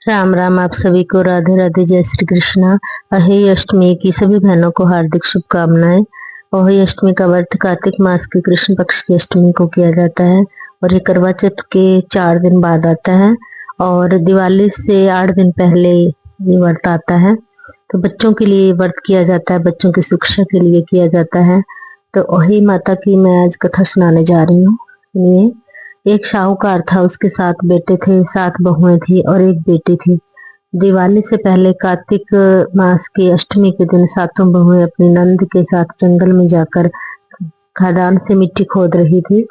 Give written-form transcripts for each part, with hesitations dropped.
राम राम। आप सभी को राधे राधे, जय श्री कृष्णा। अहेय अष्टमी की सभी बहनों को हार्दिक शुभकामनाएं। अहेय अष्टमी का व्रत कार्तिक मास की कृष्ण पक्ष की अष्टमी को किया जाता है और ये करवा चौथ के 4 दिन बाद आता है और दिवाली से 8 दिन पहले ये व्रत आता है। तो बच्चों के लिए ये व्रत किया जाता है, बच्चों की शिक्षा के लिए किया जाता है। तो अहेय माता की मैं आज कथा सुनाने जा रही हूँ। ये एक शाहूकार था, उसके 7 बेटे थे, 7 बहुएं थी और एक बेटी थी। दिवाली से पहले कार्तिक मास की अष्टमी के दिन 7 बहुएं अपनी नंद के साथ जंगल में जाकर खदान से मिट्टी खोद रही थी।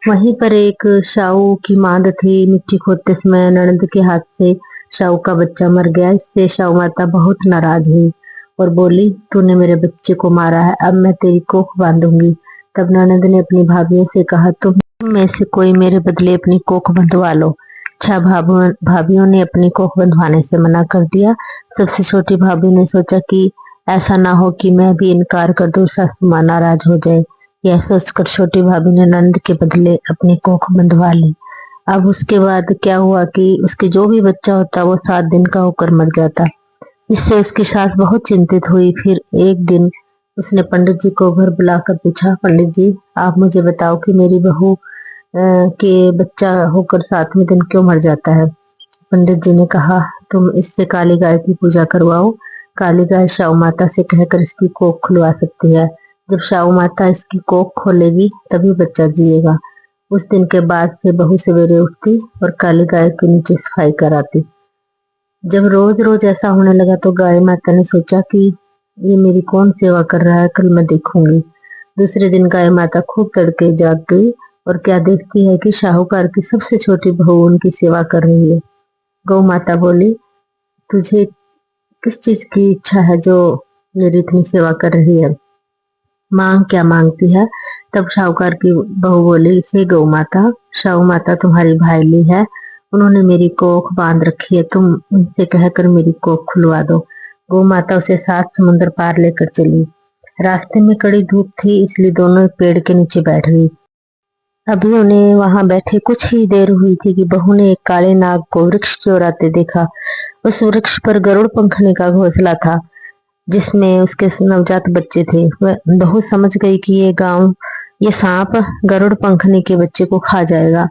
वहीं पर एक शाहू की मांद थी। मिट्टी खोदते समय ननद के हाथ से शाहू का बच्चा मर गया। इससे शाहू माता बहुत नाराज हुई और बोली, तूने मेरे बच्चे को मारा है, अब मैं तेरी कोख बांधूंगी। तब ननद ने अपनी भाभियों से कहा, तुम में से कोई मेरे बदले अपनी कोख बंधवा लो। 6 भाभियों ने अपनी कोख बंधवाने से मना कर दिया। सबसे छोटी भाभी ने सोचा कि ऐसा ना हो कि मैं भी इनकार कर दूं, सासू मां नाराज हो जाए। यह सोचकर छोटी भाभी ने नंद के बदले अपनी कोख बंधवा ली। अब उसके बाद क्या हुआ कि उसके जो भी बच्चा होता वो 7 दिन का होकर मर जाता। इससे उसकी सास बहुत चिंतित हुई। फिर एक दिन उसने पंडित जी को घर बुलाकर पूछा, पंडित जी आप मुझे बताओ कि मेरी बहू के बच्चा होकर 7वें दिन क्यों मर जाता है। पंडित जी ने कहा, तुम इससे काली गाय की पूजा करवाओ। काली गाय शाहू माता से कहकर इसकी कोख खुलवा सकती है। जब शाहू माता इसकी कोख खोलेगी तभी बच्चा जिएगा। उस दिन के बाद से बहू सवेरे उठती और काली गाय के नीचे सफाई कराती। जब रोज रोज ऐसा होने लगा तो गाय माता ने सोचा कि ये मेरी कौन सेवा कर रहा है, कल मैं देखूंगी। दूसरे दिन गाय माता खूब तड़के जाग गई और क्या देखती है कि शाहूकार की सबसे छोटी बहू उनकी सेवा कर रही है। गौ माता बोली, तुझे किस चीज की इच्छा है जो मेरी इतनी सेवा कर रही है, मांग क्या मांगती है। तब शाहूकार की बहू बोली, हे गौ माता, शाहू माता तुम्हारी भाईली है, उन्होंने मेरी कोख बांध रखी है, तुम उनसे कहकर मेरी कोख खुलवा दो। गौ माता उसे 7 समुंदर पार लेकर चली। रास्ते में कड़ी धूप थी, इसलिए दोनों एक पेड़ के नीचे बैठ गई। अभी उन्हें वहां बैठे कुछ ही देर हुई थी कि बहू ने एक काले नाग को वृक्ष की ओर आते देखा। उस वृक्ष पर गरुड़ पंखनी का घोंसला था जिसमें उसके नवजात बच्चे थे। वह बहू समझ गई कि ये सांप गरुड़ पंखनी के बच्चे को खा जाएगा।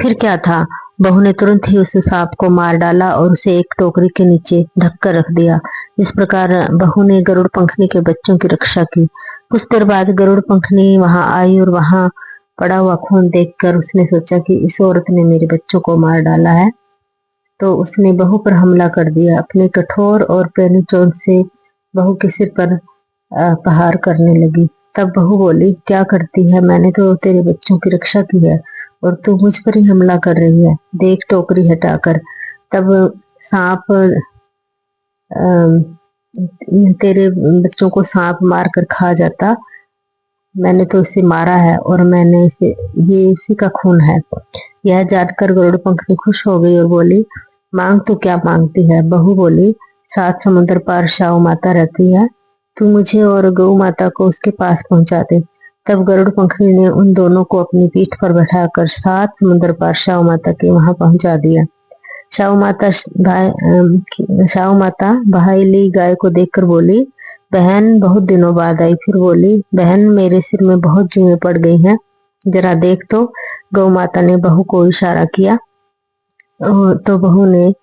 फिर क्या था, बहू ने तुरंत ही उस सांप को मार डाला और उसे एक टोकरी के नीचे ढककर रख दिया। इस प्रकार बहू ने गरुड़ पंखनी के बच्चों की रक्षा की। कुछ देर बाद गरुड़ पंखनी वहां आई और वहां पड़ा हुआ खून देखकर उसने सोचा कि इस औरत ने मेरे बच्चों को मार डाला है। तो उसने बहू पर हमला कर दिया। अपने कठोर और पैनी चोंच से बहू के सिर पर प्रहार करने लगी। तब बहू बोली, क्या करती है, मैंने तो तेरे बच्चों की रक्षा की है और तू मुझ पर ही हमला कर रही है, देख टोकरी हटाकर। तब सांप तेरे बच्चों को सांप मार कर खा जाता, मैंने तो इसे मारा है और मैंने इसे, ये उसी का खून है। यह जानकर गरुड़ पंखनी खुश हो गई और बोली, मांग तो क्या मांगती है। बहू बोली, 7 समुंदर पार शाहू माता रहती है, तू मुझे और गौ माता को उसके पास पहुंचा दे। तब गरुड़ पंखनी ने उन दोनों को अपनी पीठ पर बैठाकर 7 समुंदर पार शाहू माता के वहां पहुंचा दिया। शाहू माता बहाइली गाय को देखकर बोली, बहन बहत दिनों बाद आई। फिर बोली, बहन मेरे सिर में बहुत जुएं पड़ गई हैं, जरा देख तो। गौ माता ने बहू को इशारा किया तो बहू ने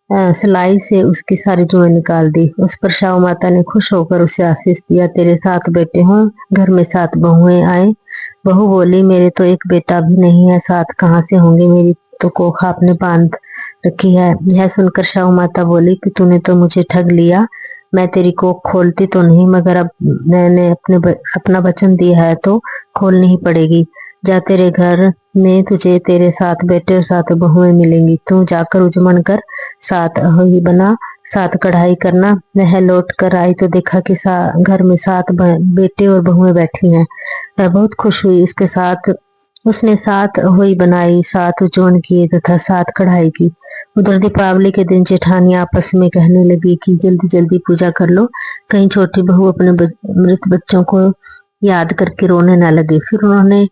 सिलाई से उसकी सारी जुएं निकाल दी। उस पर शाहू माता ने खुश होकर उसे आशीष दिया, तेरे 7 बेटे हों, घर में 7 बहुएं आए। बहू बोली, मेरे तो एक बेटा भी नहीं है, 7 कहाँ से होंगे, मेरी तो कोख आपने बांध रखी है। यह सुनकर शाहू माता बोली कि तूने तो मुझे ठग लिया, मैं तेरी कोख खोलती तो नहीं, मगर अब मैंने अपना वचन दिया है तो खोलनी ही पड़ेगी। जा, तेरे घर में तुझे तेरे 7 बेटे और 7 बहुएं मिलेंगी। तू जाकर उजमन कर 7 अहोई बना, 7 कढ़ाई करना। वह लौट कर आई तो देखा कि घर में 7 बेटे और बहुएं बैठी हैं। वह बहुत खुश हुई। उसके साथ उसने 7 अहोई बनाई, 7 उजवन किए तथा 7 कढ़ाई की। उधर दीपावली के दिन जेठानी आपस में कहने लगी कि जल्दी जल्दी पूजा कर लो, कहीं छोटी बहू अपने मृत बच्चों को याद करके रोने न लगे। फिर उन्होंने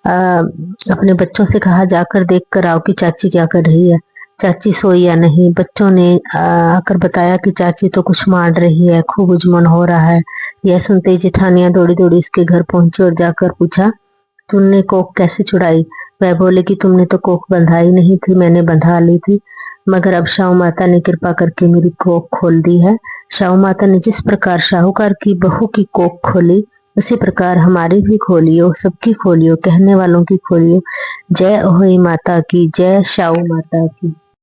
अपने बच्चों से कहा, जाकर देख कर आओ कि चाची क्या कर रही है। चाची सोई या नहीं। बच्चों ने आकर बताया कि चाची तो कुछ मार रही है, खूब उजमन हो रहा है। यह सुनते ही जेठानियां दौड़ी दौड़ी इसके घर पहुंची और जाकर पूछा, तुमने कोख कैसे छुड़ाई? वह बोले कि तुमने तो कोख बंधाई नहीं थी, मैंने बंधा ली थी, मगर अब शाहू माता ने कृपा करके मेरी कोख खोल दी है। शाहू माता ने जिस प्रकार शाहूकार की बहू की कोख खोली, उसी प्रकार हमारी भी खोलियो, सबकी खोलियो, कहने वालों की खोलियो। जय ओही माता की, जय शाहू माता की।